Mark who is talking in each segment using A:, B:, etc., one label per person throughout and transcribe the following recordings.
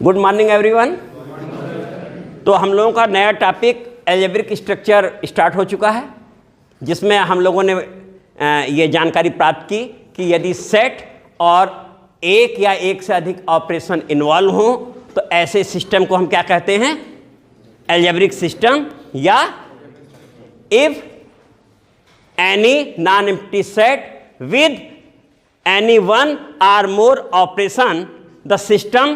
A: Good morning everyone. तो हम लोगों का नया टॉपिक अलजेब्रिक स्ट्रक्चर स्टार्ट हो चुका है, जिसमें हम लोगों ने ये जानकारी प्राप्त की कि यदि सेट और एक या एक से अधिक ऑपरेशन इन्वॉल्व हों तो ऐसे सिस्टम को हम क्या कहते हैं? Algebraic system. या if any non empty set with any one or more operation, the system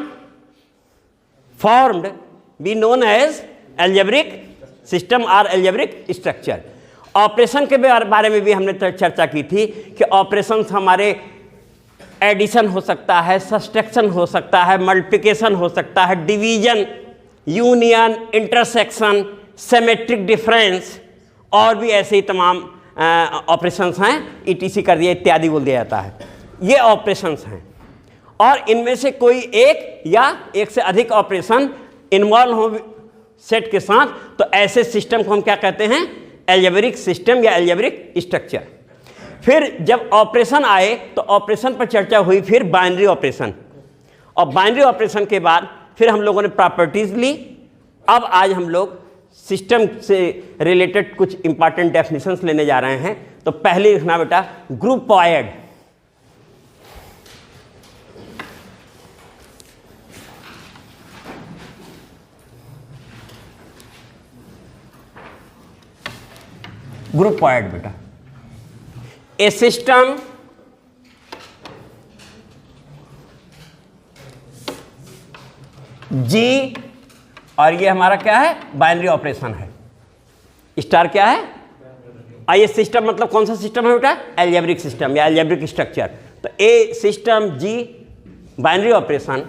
A: formed be known as algebraic system or algebraic structure। Operation के बारे में भी हमने चर्चा की थी कि ऑपरेशन हमारे एडिशन हो सकता है, सब्सट्रैक्शन हो सकता है, मल्टीप्लिकेशन हो सकता है, division, union, intersection, symmetric difference और भी ऐसे ही तमाम ऑपरेशंस हैं। ईटीसी कर दिया इत्यादि बोल दिया जाता है। ये ऑपरेशंस हैं और इनमें से कोई एक या एक से अधिक ऑपरेशन इन्वॉल्व हो सेट के साथ, तो ऐसे सिस्टम को हम क्या कहते हैं? अलजेब्रिक सिस्टम या अलजेब्रिक स्ट्रक्चर। फिर जब ऑपरेशन आए तो ऑपरेशन पर चर्चा हुई, फिर बाइनरी ऑपरेशन, और बाइनरी ऑपरेशन के बाद फिर हम लोगों ने प्रॉपर्टीज ली। अब आज हम लोग सिस्टम से रिलेटेड कुछ इंपॉर्टेंट डेफिनेशंस लेने जा रहे हैं। तो पहले लिखना बेटा ग्रुपॉयड। ग्रुपॉयड बेटा, ए सिस्टम जी, और ये हमारा क्या है? बाइनरी ऑपरेशन है। स्टार क्या है? और ये सिस्टम मतलब कौन सा सिस्टम है बेटा? अलजेब्रिक सिस्टम या अलजेब्रिक स्ट्रक्चर। तो a system G binary operation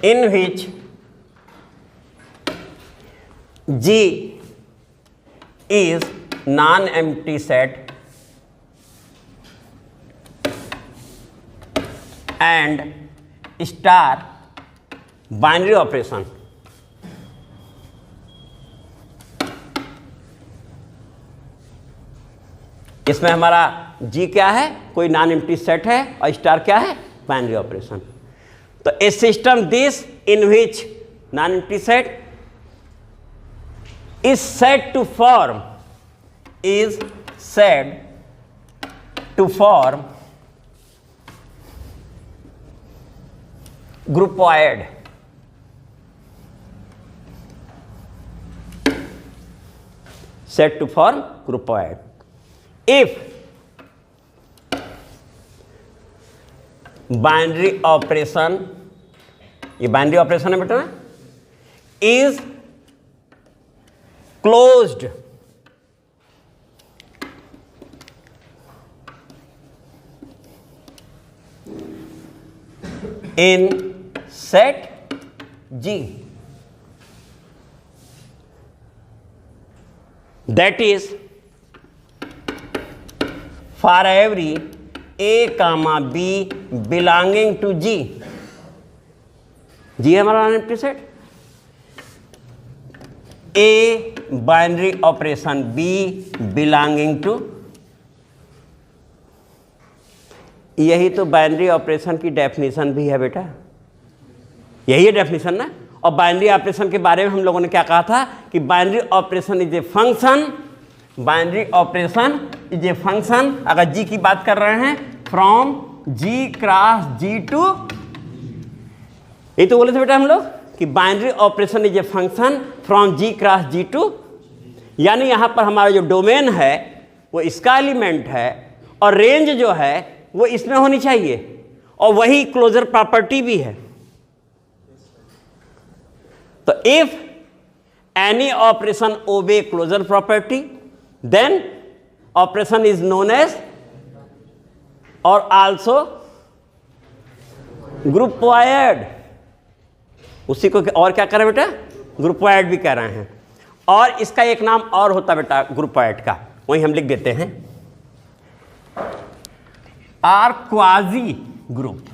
A: in which G is non-empty set and star binary operation इसमें हमारा G क्या है? कोई नॉन एम्प्टी सेट है, और स्टार क्या है? Binary operation. तो a system this in which non empty set is said to form groupoid. Said to form groupoid if binary operation, ये बाइनरी ऑपरेशन है बेटा, is closed in set G, that is for every A, B belonging to G। G है हमारा non empty set. A binary operation, B belonging to. यही तो binary operation की definition भी है बेटा, यही है डेफिनेशन ना। और बाइनरी ऑपरेशन के बारे में हम लोगों ने क्या कहा था कि binary operation is a function, binary operation is a function, अगर जी की बात कर रहे हैं, from G cross G to. ये तो बोले थे बेटा हम लोग कि binary operation is a function from G cross G to, यानी यहां पर हमारा जो डोमेन है वो इसका एलिमेंट है और रेंज जो है वो इसमें होनी चाहिए, और वही क्लोजर प्रॉपर्टी भी है। तो if any operation obey closure property then operation is known as or also groupoid. उसी को और क्या कर रहे हैं बेटा? ग्रुपॉयड भी कह रहे हैं। और इसका एक नाम और होता बेटा ग्रुपॉयड का, वही हम लिख देते हैं, आर क्वाजी ग्रुप।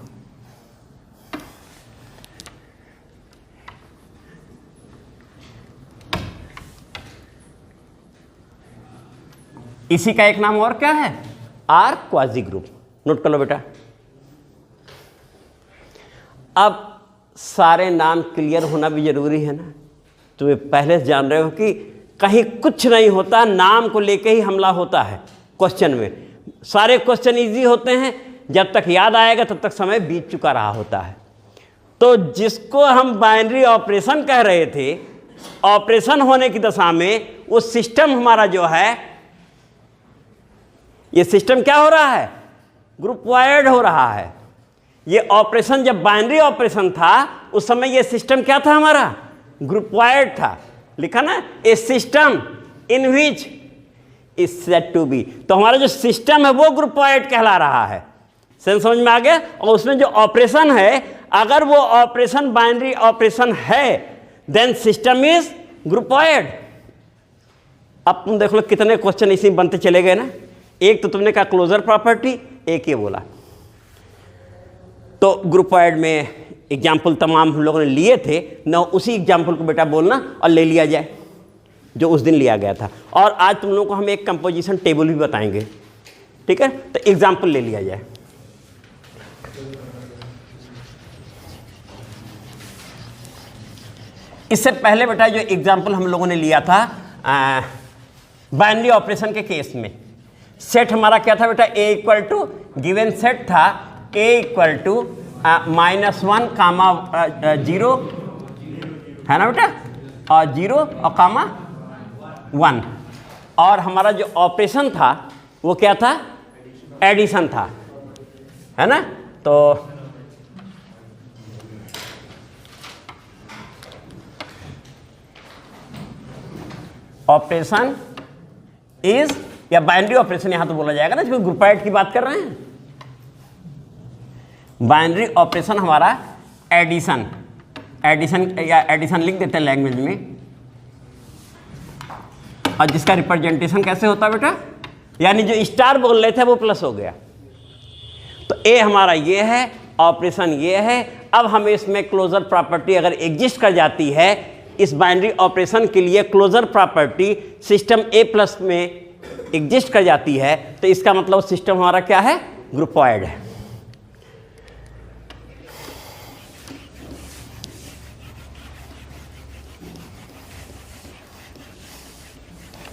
A: इसी का एक नाम और क्या है? Are quasi group. नोट कर लो बेटा। अब सारे नाम क्लियर होना भी जरूरी है ना, तो ये पहले से जान रहे हो कि कहीं कुछ नहीं होता, नाम को लेके ही हमला होता है क्वेश्चन में। सारे क्वेश्चन इजी होते हैं, जब तक याद आएगा तब तक समय बीत चुका रहा होता है। तो जिसको हम बाइनरी ऑपरेशन कह रहे थे, ऑपरेशन होने की दशा में वो सिस्टम हमारा जो है, ये सिस्टम क्या हो रहा है, ग्रुप वायर्ड हो रहा है। ये ऑपरेशन जब बाइनरी ऑपरेशन था उस समय ये सिस्टम क्या था हमारा, ग्रुप वायर्ड था। लिखा ना, a system in which is said to be. तो हमारा जो सिस्टम है वो ग्रुप वायर्ड कहला रहा है। सेंस समझ में आ गया। और उसमें जो ऑपरेशन है, अगर वो ऑपरेशन बाइनरी ऑपरेशन है, then system is group groupoid. अब तुम देख लो कितने क्वेश्चन इसी में बनते चले गए ना। एक तो तुमने कहा क्लोजर प्रॉपर्टी, एक ये बोला। तो ग्रुप वायर्ड में एग्जाम्पल तमाम हम लोगों ने लिए थे ना, उसी एग्जाम्पल को बेटा बोलना और ले लिया जाए जो उस दिन लिया गया था। और आज तुम लोगों को हम एक कंपोजिशन टेबल भी बताएंगे, ठीक है। तो एग्जाम्पल ले लिया जाए। इससे पहले बेटा जो एग्जाम्पल हम लोगों ने लिया था बाइनरी ऑपरेशन के केस में, सेट हमारा क्या था बेटा, ए इक्वल टू गिवन सेट था ए इक्वल टू -1 कामा 0 है ना बेटा, और 0 और कामा 1। और हमारा जो ऑपरेशन था वो क्या था, एडिशन था, है ना। तो ऑपरेशन इज, या बाइनरी ऑपरेशन यहां तो बोला जाएगा ना, जो ग्रुप वायर्ड की बात कर रहे हैं। बाइनरी ऑपरेशन हमारा एडिशन, या एडिशन लिख देते हैं लैंग्वेज में। और जिसका रिप्रेजेंटेशन कैसे होता है बेटा, यानी जो स्टार बोल रहे थे वो प्लस हो गया। तो ए हमारा ये है, ऑपरेशन ये है। अब हमें इसमें क्लोजर प्रॉपर्टी अगर एग्जिस्ट कर जाती है, इस बाइनरी ऑपरेशन के लिए क्लोजर प्रॉपर्टी सिस्टम ए प्लस में एग्जिस्ट कर जाती है, तो इसका मतलब सिस्टम हमारा क्या है, ग्रुप वायर्ड है।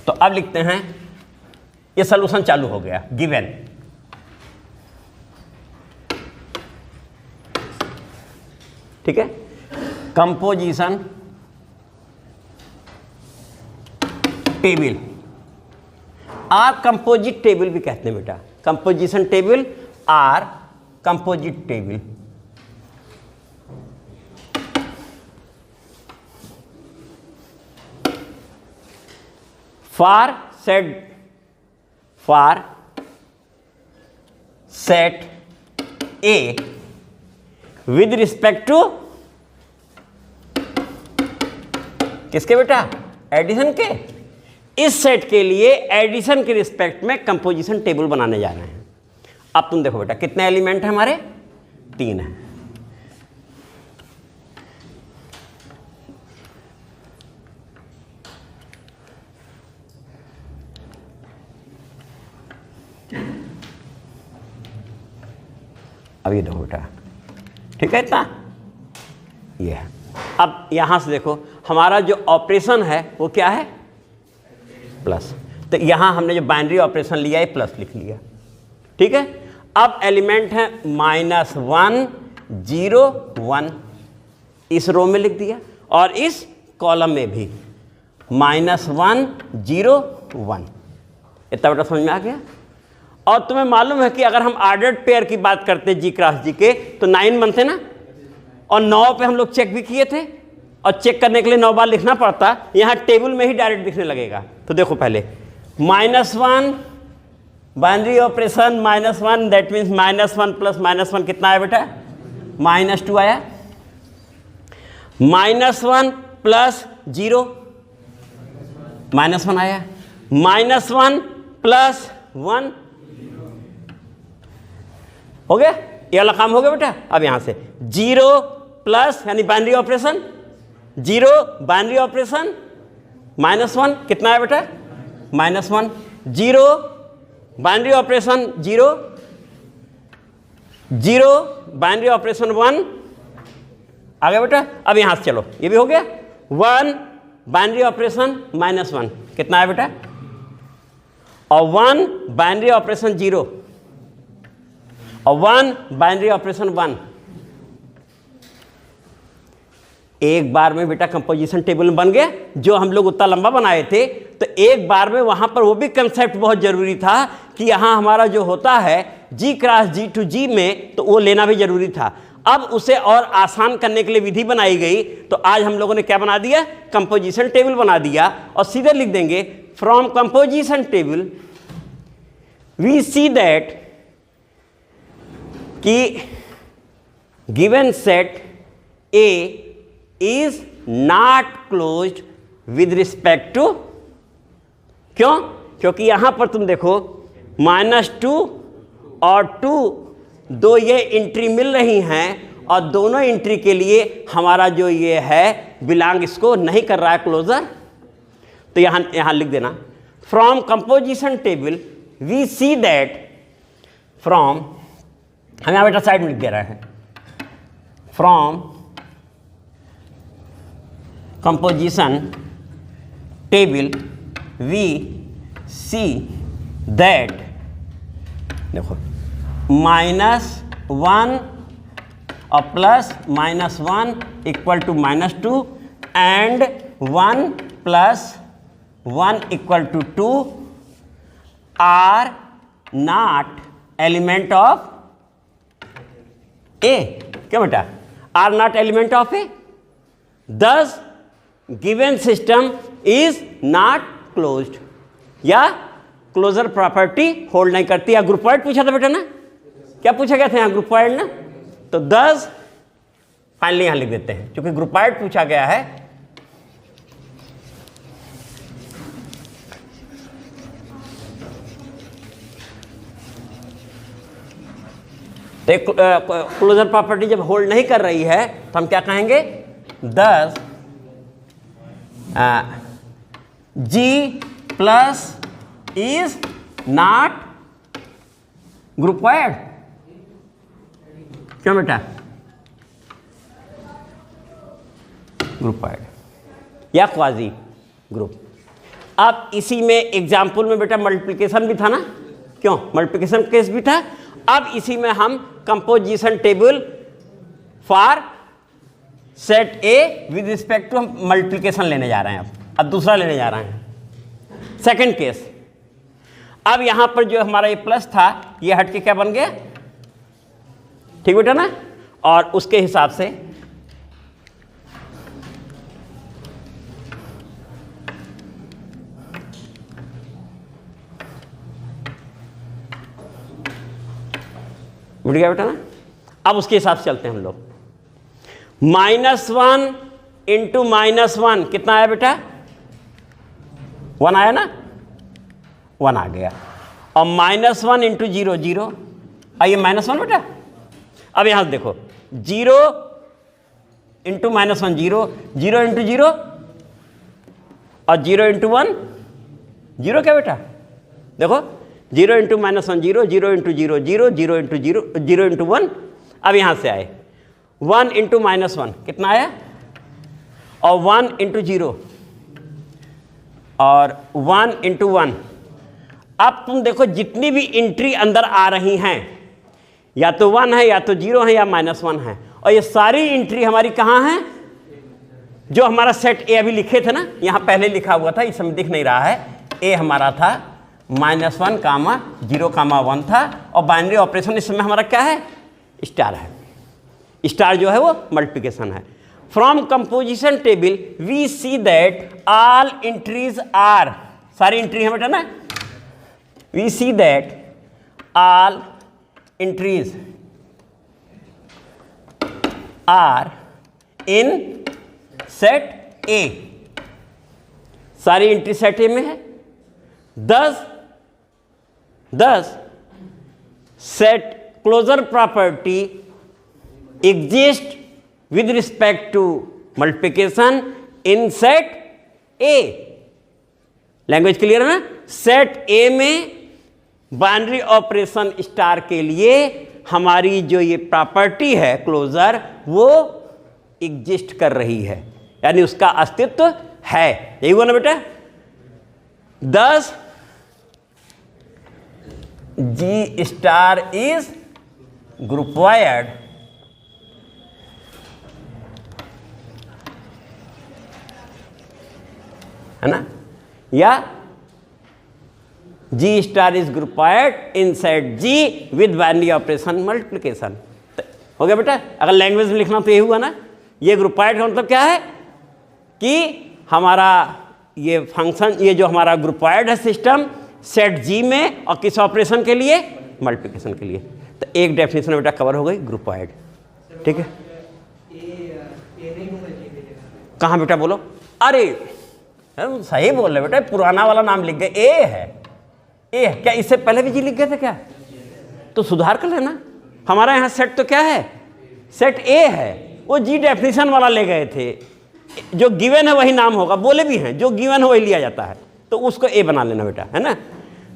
A: तो अब लिखते हैं, ये सॉल्यूशन चालू हो गया। गिवन ठीक है, composition table, or composite table भी कहते हैं बेटा। Composition table or composite table. For set A with respect to किसके बेटा, एडिशन के। इस सेट के लिए एडिशन के रिस्पेक्ट में कंपोजिशन टेबल बनाने जा रहे हैं। अब तुम देखो बेटा कितने एलिमेंट हैं हमारे, 3 हैं। अब ये देखो बेटा, ठीक है, इतना ये है। अब यहां से देखो हमारा जो ऑपरेशन है वो क्या है, प्लस। तो यहां हमने जो बाइनरी ऑपरेशन लिया है प्लस लिख लिया, ठीक है। अब एलिमेंट है -1 0 1, इस रो में लिख दिया, और इस कॉलम में भी -1 0 1। इतना बेटा समझ में आ गया। और तुम्हें मालूम है कि अगर हम ऑर्डर्ड पेयर की बात करते जी क्रॉस जी के, तो 9 बनते ना, और 9 पे हम लोग चेक भी किए थे, और चेक करने के लिए 9 बार लिखना पड़ता। यहाँ टेबल में ही डायरेक्ट दिखने लगेगा। तो देखो पहले -1 binary operation -1, that means -1 plus -1 कितना आया बेटा, -2 आया। -1 प्लस 0 -1 आया। -1 प्लस 1 हो गया, ये वाला काम हो गया बेटा। अब यहां से 0 प्लस यानी बाइनरी ऑपरेशन, 0 बाइनरी ऑपरेशन, -1 कितना है बेटा, -1, 0 बाइनरी ऑपरेशन 0 0, बाइनरी ऑपरेशन 1 आ गया बेटा। अब यहां से चलो, ये भी हो गया 1, बाइनरी ऑपरेशन -1 कितना है बेटा, और 1 बाइनरी ऑपरेशन 0 और 1 बाइनरी ऑपरेशन 1। एक बार में बेटा कंपोजिशन टेबल बन गया, जो हम लोग उतना लंबा बनाए थे। तो एक बार में वहां पर वो भी कंसेप्ट बहुत जरूरी था कि यहां हमारा जो होता है G cross G to G में, तो वो लेना भी जरूरी था। अब उसे और आसान करने के लिए विधि बनाई गई। तो आज हम लोगों ने क्या बना दिया, कंपोजिशन टेबल बना दिया, और सीधे लिख देंगे from composition table we see that कि given set A is not closed with respect to, क्यों, क्योंकि यहां पर तुम देखो -2 और 2 दो ये एंट्री मिल रही हैं, और दोनों एंट्री के लिए हमारा जो ये है बिलोंग इसको नहीं कर रहा है क्लोजर। तो यहां लिख देना from composition table we see that, from हम यहां बेटा साइड में लिख दे रहे हैं, from composition table we see that, देखो -1 और +-1 equal to -2 and 1 + 1 equal to 2 are not element of A. क्या बेटा, are not element of A, thus given system is not closed, या क्लोजर प्रॉपर्टी होल्ड नहीं करती। या ग्रुपॉइड पूछा था बेटा ना, क्या पूछा गया था यहाँ, ग्रुपॉइड ना। तो 10 फाइनली यहां लिख देते हैं, क्योंकि ग्रुपॉइड पूछा गया है। तो क्लोजर प्रॉपर्टी जब होल्ड नहीं कर रही है तो हम क्या कहेंगे, 10 G प्लस इज नॉट ग्रुपॉइड। क्यों बेटा, ग्रुपॉइड या क्वाजी ग्रुप। अब इसी में एग्जाम्पल में बेटा मल्टीप्लिकेशन भी था ना, क्यों, मल्टीप्लिकेशन केस भी था। अब इसी में हम composition table for set A with respect to हम मल्टीप्लिकेशन लेने जा रहे हैं। अब दूसरा लेने जा रहे हैं, सेकंड केस। अब यहां पर जो हमारा ये प्लस था ये हट के क्या बन गया, ठीक बेटा ना। और उसके हिसाब से मिट गया बेटा ना। अब उसके हिसाब से चलते हैं हम लोग। -1 इंटू -1 कितना आया बेटा, 1 आया ना, 1 आ गया। और -1 इंटू 0 0, आइए -1 बेटा। अब यहां से देखो 0 इंटू -1 0, 0 इंटू 0 और 0 इंटू 1 0। क्या बेटा देखो 0 इंटू -1 0, 0 इंटू 0 0, 0 इंटू 0 0 इंटू 1। अब यहां से आए 1 इंटू -1 कितना आया, और 1 इंटू 0 और 1 इंटू 1। अब तुम देखो जितनी भी एंट्री अंदर आ रही हैं या तो 1 है या तो 0 है या -1 है, और ये सारी एंट्री हमारी कहाँ है, जो हमारा सेट ए अभी लिखे थे ना, यहाँ पहले लिखा हुआ था, इस समय दिख नहीं रहा है। ए हमारा था -1, 0, 1 था, और बाइनरी ऑपरेशन इस समय हमारा क्या है, स्टार है। स्टार जो है वो मल्टीप्लिकेशन है। From composition table we see that all entries are, सारी एंट्री है बेटा ना, we see that all entries are in set A, सारी एंट्री सेट ए में है। 10 set closure property exist with respect to multiplication in set A. Language clear है ना। Set A में बाइनरी ऑपरेशन स्टार के लिए हमारी जो ये प्रॉपर्टी है क्लोजर वो एग्जिस्ट कर रही है, यानी उसका अस्तित्व है। यही हुआ ना बेटा। 10 G स्टार इज ग्रुपवायर्ड है ना, या G star is groupoid inside G with binary operation multiplication. हो गया बेटा। अगर लैंग्वेज में लिखना तो ये हुआ ना, ये ग्रुपवायर्ड का मतलब क्या है कि हमारा ये फंक्शन, ये जो हमारा ग्रुपवायर्ड है सिस्टम सेट G में, और किस ऑपरेशन के लिए, मल्टीप्लिकेशन के लिए। तो एक डेफिनेशन बेटा कवर हो गई ग्रुपवायर्ड। ठीक है, कहाँ बेटा बोलो। अरे सही बोल रहे बेटा, पुराना वाला नाम लिख गए, ए है। ए है क्या? इससे पहले भी जी लिख गए थे क्या? तो सुधार कर लेना। हमारा यहाँ सेट तो क्या है, सेट ए है, वो जी डेफिनेशन वाला ले गए थे। जो गिवन है वही नाम होगा, बोले भी हैं जो गिवन है वही लिया जाता है, तो उसको ए बना लेना बेटा, है ना।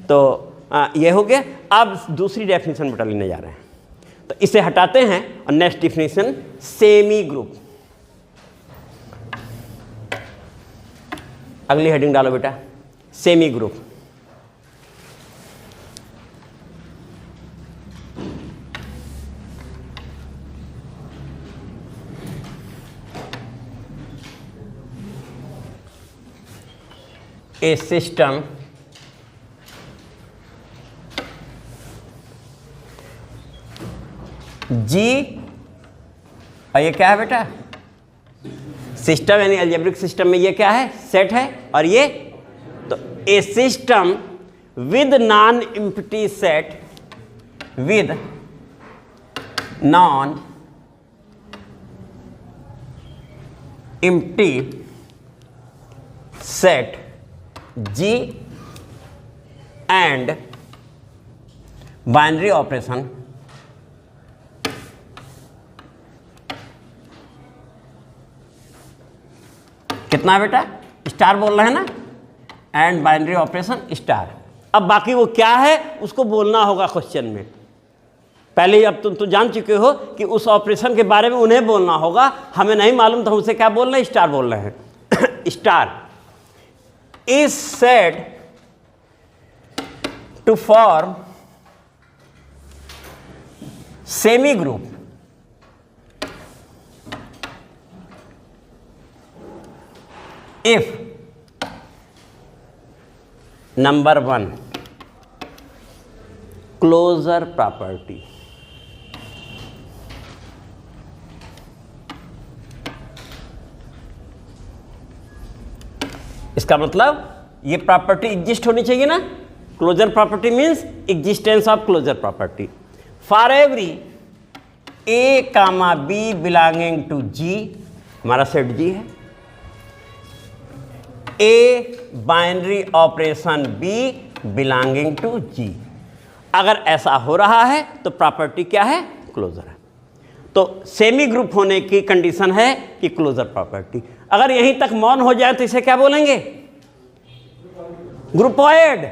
A: तो ये हो गया। अब दूसरी डेफिनेशन बेटा लेने जा रहे हैं, तो इसे हटाते हैं और नेक्स्ट डेफिनेशन सेमी ग्रुप। अगली हेडिंग डालो बेटा, semi group. A system G, और ये क्या है बेटा, सिस्टम यानी अलजेब्रिक सिस्टम में ये क्या है, सेट है, और ये तो a system with non empty set, with non empty set G and binary operation कितना है बेटा, स्टार बोल रहे हैं ना, एंड बाइनरी ऑपरेशन स्टार। अब बाकी वो क्या है उसको बोलना होगा क्वेश्चन में। पहले अब तुम तो जान चुके हो कि उस ऑपरेशन के बारे में उन्हें बोलना होगा, हमें नहीं मालूम तो हमसे क्या बोल रहे हैं, स्टार बोल रहे हैं। Star is said to form semi group if number 1 closure property इसका मतलब ये प्रॉपर्टी एग्जिस्ट होनी चाहिए ना। Closure property means existence of closure property for every a comma b belonging to G, हमारा सेट जी है, a binary operation b belonging to G. अगर ऐसा हो रहा है तो प्रॉपर्टी क्या है, क्लोजर है। तो सेमी ग्रुप होने की कंडीशन है कि क्लोजर प्रॉपर्टी। अगर यहीं तक मौन हो जाए तो इसे क्या बोलेंगे, ग्रुपवायर्ड।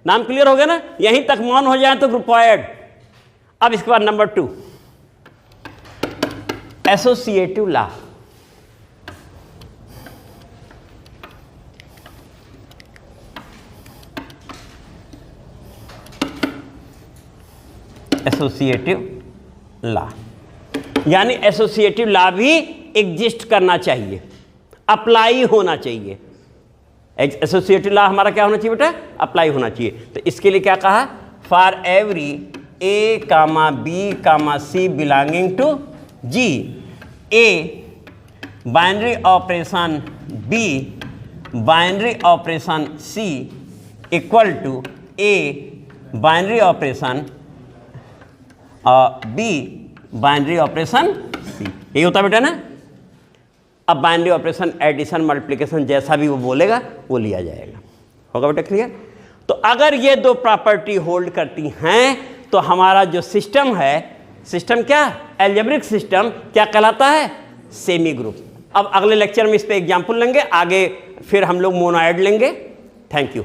A: नाम क्लियर हो गया ना, यहीं तक मौन हो जाए तो ग्रुपवायर्ड। अब इसके बाद number 2 associative law. Associative law यानी एसोसिएटिव लॉ भी एग्जिस्ट करना चाहिए, अप्लाई होना चाहिए। एसोसिएटिव लॉ हमारा क्या होना चाहिए बेटा, अप्लाई होना चाहिए। तो इसके लिए क्या कहा, for every a comma b comma c belonging to G, a binary operation b binary operation c equal to a binary operation b binary operation c. यही होता बेटा ना। अब बाइनरी ऑपरेशन एडिशन मल्टीप्लिकेशन जैसा भी वो बोलेगा वो लिया जाएगा। होगा बेटा क्लियर। तो अगर ये दो प्रॉपर्टी होल्ड करती हैं तो हमारा जो सिस्टम है, सिस्टम क्या, अलजेब्रिक सिस्टम क्या कहलाता है, सेमी ग्रुप। अब अगले लेक्चर में इस पे एग्जाम्पल लेंगे, आगे फिर हम लोग मोनोएड लेंगे। Thank you.